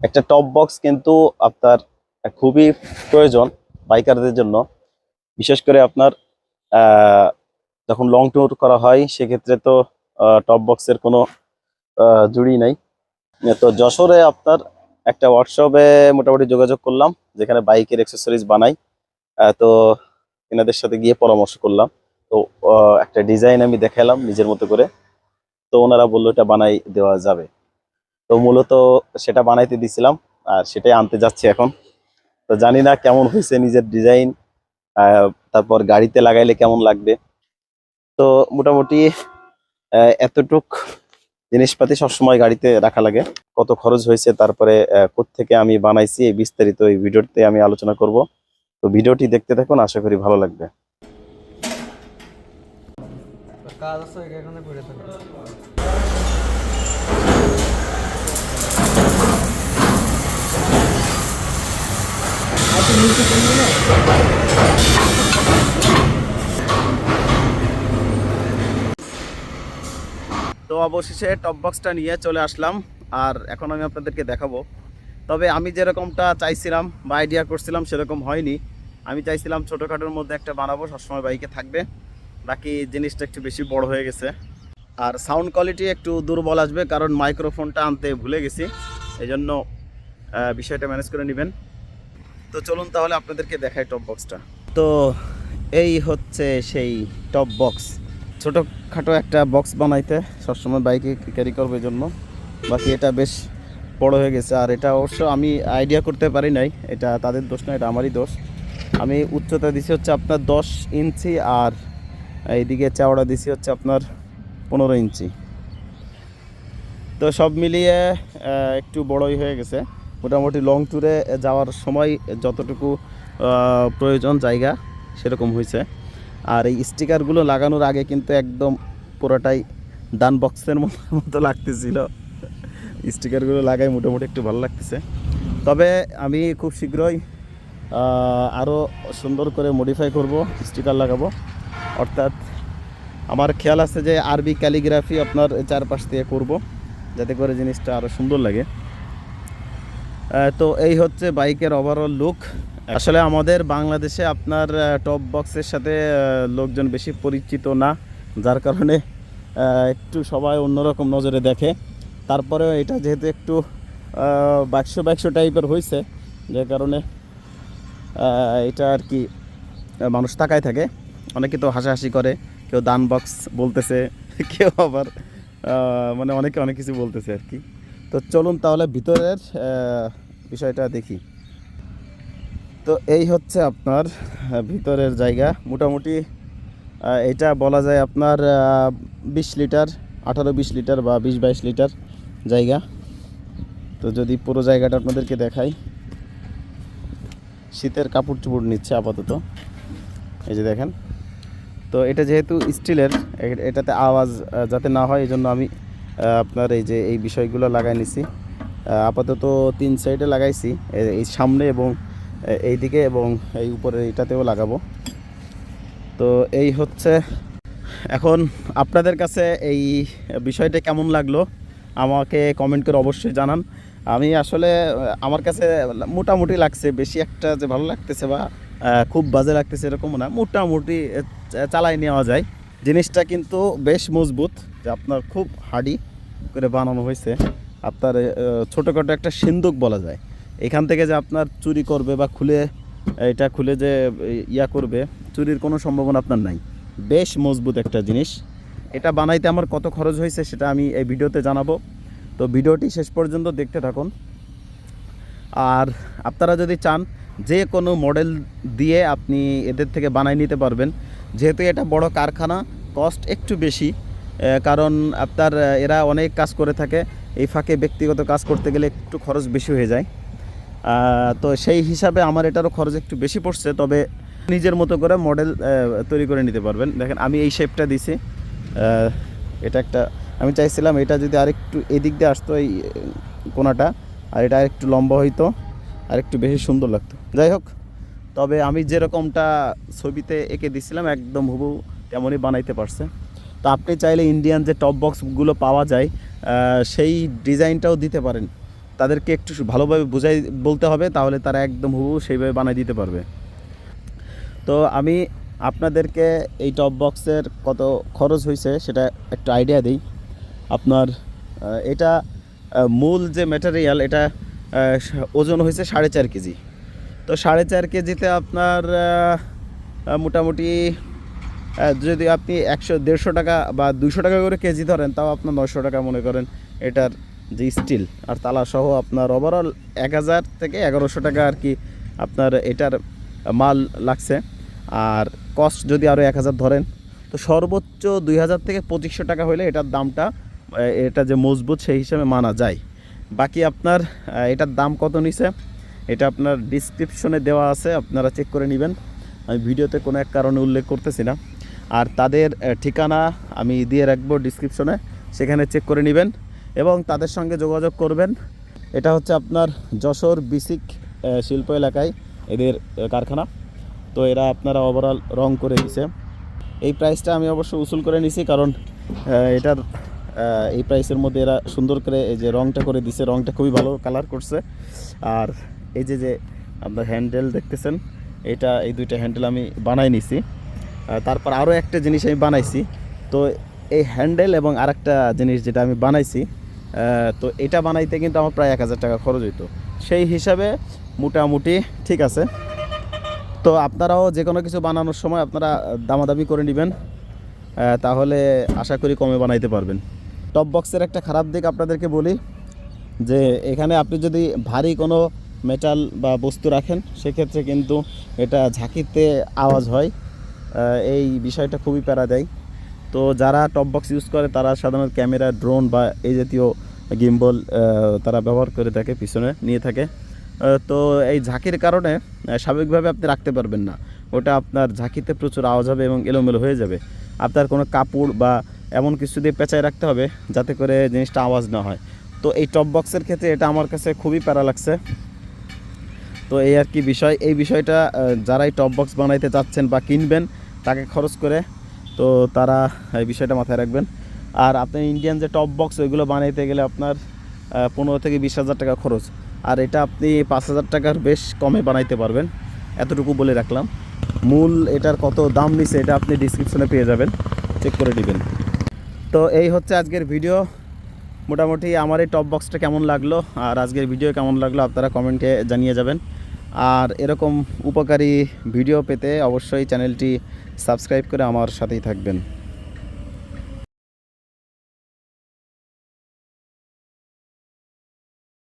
একটা top box কিন্তু আপনার খুবই প্রয়োজন বাইকারদের জন্য। বিশেষ করে আপনার যখন লং ট্যুর করা হয় সেক্ষেত্রে তো টপ বক্সের কোনো জুড়ি নাই। তো যশোরে আপনার একটা ওয়ার্কশপে মোটামুটি যোগাযোগ করলাম, যেখানে বাইকের অ্যাক্সেসরিজ বানাই। তো এনাদের সাথে গিয়ে পরামর্শ করলাম। তো একটা ডিজাইন আমি দেখালাম নিজের মতো করে। তো ওনারা বললো এটা বানাই দেওয়া যাবে। তো মূলত সেটা বানাইতে দিছিলাম, আর সেটাই আনতে যাচ্ছি এখন। তো জানি না কেমন হয়েছে নিজের ডিজাইন, তারপর গাড়িতে লাগাইলে কেমন লাগবে। তো মোটামুটি এতটুক জিনিসপাতি সবসময় গাড়িতে রাখা লাগে। কত খরচ হয়েছে, তারপরে কোত্থেকে আমি বানাইছি, এই বিস্তারিত এই ভিডিওতে আমি আলোচনা করব। তো ভিডিওটি দেখতে থাকুন, আশা করি ভালো লাগবে। কাজ আছে এখানে পড়ে থাকে। তো অবশেষে টপ বক্সটা নিয়ে চলে আসলাম, আর এখন আমি আপনাদেরকে দেখাবো। তবে আমি যেরকমটা চাইছিলাম বা আইডিয়া করছিলাম সেরকম হয়নি। আমি চাইছিলাম ছোটোখাটোর মধ্যে একটা বানাবো, সবসময় বাইকে থাকবে। বাকি জিনিসটা একটু বেশি বড় হয়ে গেছে। আর সাউন্ড কোয়ালিটি একটু দুর্বল আসবে, কারণ মাইক্রোফোনটা আনতে ভুলে গেছি। এই জন্য বিষয়টা ম্যানেজ করে নেবেন। তো চলুন তাহলে আপনাদেরকে দেখাই টপ বক্সটা। তো এই হচ্ছে সেই টপ বক্স। ছোটোখাটো একটা বক্স বানাইতে সবসময় বাইকে ক্যারি করবে জন্য। বাকি এটা বেশ বড় হয়ে গেছে, আর এটা অবশ্য আমি আইডিয়া করতে পারি নাই, এটা তাদের দোষ না, এটা আমারই দোষ। আমি উচ্চতা দিছি হচ্ছে আপনার 10 ইঞ্চি, আর এইদিকে চওড়া দিছি হচ্ছে আপনার 15 ইঞ্চি। তো সব মিলিয়ে একটু বড়ই হয়ে গেছে। মোটামুটি লং ট্যুরে যাওয়ার সময় যতটুকু প্রয়োজন জায়গা সেরকম হয়েছে। আর এই স্টিকারগুলো লাগানোর আগে কিন্তু একদম পুরোটাই ডান বক্সের মতো লাগতেছিল। স্টিকারগুলো লাগাই মোটামুটি একটু ভালো লাগতেছে। তবে আমি খুব শীঘ্রই আরও সুন্দর করে মডিফাই করব, স্টিকার লাগাবো। অর্থাৎ আমার খেয়াল আছে যে আরবি ক্যালিগ্রাফি আপনার চারপাশ দিয়ে করব, যাতে করে জিনিসটা আরও সুন্দর লাগে। তো এই হচ্ছে বাইকের ওভারঅল লুক। আসলে আমাদের বাংলাদেশে আপনার টপ বক্সের সাথে লোকজন বেশি পরিচিত না, যার কারণে একটু সবাই অন্যরকম নজরে দেখে। তারপরেও এটা যেহেতু একটু বাক্স বাক্স টাইপের হয়েছে, যে কারণে এটা আর কি মানুষ তাকায় থাকে। অনেকে তো হাসাহাসি করে, কেউ দান বক্স বলতেছে, কেউ আবার মানে অনেকে অনেক কিছু বলতেছে আর কি। তো চলুন তাহলে ভিতরের বিষয়টা দেখি। তো এই হচ্ছে আপনার ভিতরের জায়গা। মোটামুটি এটা বলা যায় আপনার 20 লিটার, 18-20 লিটার বা 20-22 লিটার জায়গা। তো যদি পুরো জায়গাটা আপনাদেরকে দেখাই, শীতের কাপড় চোপড় নিচ্ছে আপাতত, এই যে দেখেন। তো এটা যেহেতু স্টিলের, এটাতে আওয়াজ যাতে না হয় এই জন্য আমি আপনার এই যে এই বিষয়গুলো লাগাই নিছি। আপাতত 3 সাইডে লাগাইছি, এই সামনে এবং এই দিকে এবং এই উপরে এটাতেও লাগাবো। তো এই হচ্ছে। এখন আপনাদের কাছে এই বিষয়টা কেমন লাগলো আমাকে কমেন্ট করে অবশ্যই জানান। আমি আসলে আমার কাছে মোটামুটি লাগছে, বেশি একটা যে ভালো লাগতেছে বা খুব বাজে লাগতেছে এরকম না, মোটামুটি চালাই নেওয়া যায়। জিনিসটা কিন্তু বেশ মজবুত, যে আপনার খুব হার্ডি করে বানানো হয়েছে। আপনার ছোটোখাটো একটা সিন্দুক বলা যায়। এখান থেকে যে আপনার চুরি করবে বা এটা খুলে যে ইয়া করবে, চুরির কোনো সম্ভাবনা আপনার নাই। বেশ মজবুত একটা জিনিস। এটা বানাইতে আমার কত খরচ হয়েছে সেটা আমি এই ভিডিওতে জানাবো। তো ভিডিওটি শেষ পর্যন্ত দেখতে থাকুন। আর আপনারা যদি চান যে কোনো মডেল দিয়ে আপনি এদের থেকে বানাই নিতে পারবেন। যেহেতু এটা বড় কারখানা, কস্ট একটু বেশি, কারণ আপনার এরা অনেক কাজ করে থাকে। এই ফাঁকে ব্যক্তিগত কাজ করতে গেলে একটু খরচ বেশি হয়ে যায়। তো সেই হিসাবে আমার এটারও খরচ একটু বেশি পড়ছে। তবে নিজের মতো করে মডেল তৈরি করে নিতে পারবেন। দেখেন আমি এই শেপটা দিছি, এটা একটা আমি চাইছিলাম এটা যদি আরেকটু এদিক দিয়ে আসতো এই কোনাটা, আর এটা আরেকটু লম্বা হইতো, আরেকটু বেশি সুন্দর লাগতো। যাই হোক, তবে আমি যেরকমটা ছবিতে এঁকে দিছিলাম একদম হুবহু তেমনই বানাইতে পারছে। তো আপনি চাইলে ইন্ডিয়ান যে টপ বক্সগুলো পাওয়া যায় সেই ডিজাইনটাও দিতে পারেন। তাদেরকে একটু ভালোভাবে বুঝাই বলতে হবে, তাহলে তারা একদম হুবহু সেইভাবে বানিয়ে দিতে পারবে। তো আমি আপনাদেরকে এই টপ বক্সের কত খরচ হয়েছে সেটা একটু আইডিয়া দিই। আপনার এটা মূল যে ম্যাটেরিয়াল এটা ওজন হয়েছে 4.5 কেজি। তো 4.5 কেজিতে আপনার মোটামুটি যদি আপনি 100-150 টাকা বা 200 টাকা করে কেজি ধরেন, তাও আপনার 900 টাকা মনে করেন এটার যে স্টিল আর তালা সহ আপনার ওভারঅল 1000 থেকে 1100 টাকা আর কি আপনার এটার মাল লাগছে। আর কস্ট যদি আরও 1000 ধরেন, তো সর্বোচ্চ 2000 থেকে 2500 টাকা হলে এটার দামটা এটা যে মজবুত সেই হিসাবে মানা যায়। বাকি আপনার এটার দাম কত নিছে এটা আপনার ডিসক্রিপশনে দেওয়া আছে, আপনারা চেক করে নেবেন। আমি ভিডিওতে কোনো এক কারণে উল্লেখ করতেছি না। আর তাদের ঠিকানা আমি দিয়ে রাখবো ডিসক্রিপশনে, সেখানে চেক করে নেবেন এবং তাদের সঙ্গে যোগাযোগ করবেন। এটা হচ্ছে আপনার যশোর বিসিক শিল্প এলাকায় এদের কারখানা। তো এরা আপনারা ওভারঅল রং করে দিছে। এই প্রাইসটা আমি অবশ্য উসুল করে নিছি, কারণ এটার এই প্রাইসের মধ্যে এরা সুন্দর করে এই যে রংটা করে দিছে, রংটা খুবই ভালো কালার করছে। আর এই যে আপনার হ্যান্ডেল দেখতেছেন, এই দুইটা হ্যান্ডেল আমি বানাই নিছি। তারপর আরও একটা জিনিস আমি বানাইছি। তো এই হ্যান্ডেল এবং আরেকটা জিনিস যেটা আমি বানাইছি, তো এটা বানাইতে কিন্তু আমার প্রায় 1000 টাকা খরচ হইতো। সেই হিসাবে মোটামুটি ঠিক আছে। তো আপনারাও যে কোনো কিছু বানানোর সময় আপনারা দামাদামি করে নেবেন, তাহলে আশা করি কমে বানাইতে পারবেন। টপ বক্সের একটা খারাপ দিক আপনাদেরকে বলি, যে এখানে আপনি যদি ভারী কোনো মেটাল বা বস্তু রাখেন, সেক্ষেত্রে কিন্তু এটা ঝাঁকিতে আওয়াজ হয়। এই বিষয়টা খুবই প্যারা দেয়। তো যারা টপ বক্স ইউজ করে তারা সাধারণত ক্যামেরা, ড্রোন বা এই জাতীয় গিম্বল তারা ব্যবহার করে থাকে, পিছনে নিয়ে থাকে। তো এই ঝাঁকির কারণে স্বাভাবিকভাবে আপনি রাখতে পারবেন না, ওটা আপনার ঝাঁকিতে প্রচুর আওয়াজ হবে এবং এলোমেলো হয়ে যাবে। আপনার কোনো কাপড় বা এমন কিছু দিয়ে পেঁচায় রাখতে হবে যাতে করে জিনিসটা আওয়াজ না হয়। তো এই টপ বক্সের ক্ষেত্রে এটা আমার কাছে খুবই প্যারা লাগছে। তো এই আর কি বিষয়, এই বিষয়টা যারাই টপ বক্স বানাইতে চাচ্ছেন বা কিনবেন তাকে খরচ করে, তো তারা এই বিষয়টা মাথায় রাখবেন। আর আপনি ইন্ডিয়ান যে টপ বক্স ওইগুলো বানাইতে গেলে আপনার 15 থেকে 20,000 টাকা খরচ, আর এটা আপনি 5000 টাকার বেশ কমে বানাইতে পারবেন, এতটুকু বলে রাখলাম। মূল এটার কত দাম নিছে এটা আপনি ডিসক্রিপশনে পেয়ে যাবেন, চেক করে নেবেন। তো এই হচ্ছে আজকের ভিডিও। মোটামুটি আমার এই টপ বক্সটা কেমন লাগলো আর আজকের ভিডিও কেমন লাগলো আপনারা কমেন্টে জানিয়ে যাবেন। আর এরকম উপকারী ভিডিও পেতে অবশ্যই চ্যানেলটি সাবস্ক্রাইব করে আমার সাথেই থাকবেন।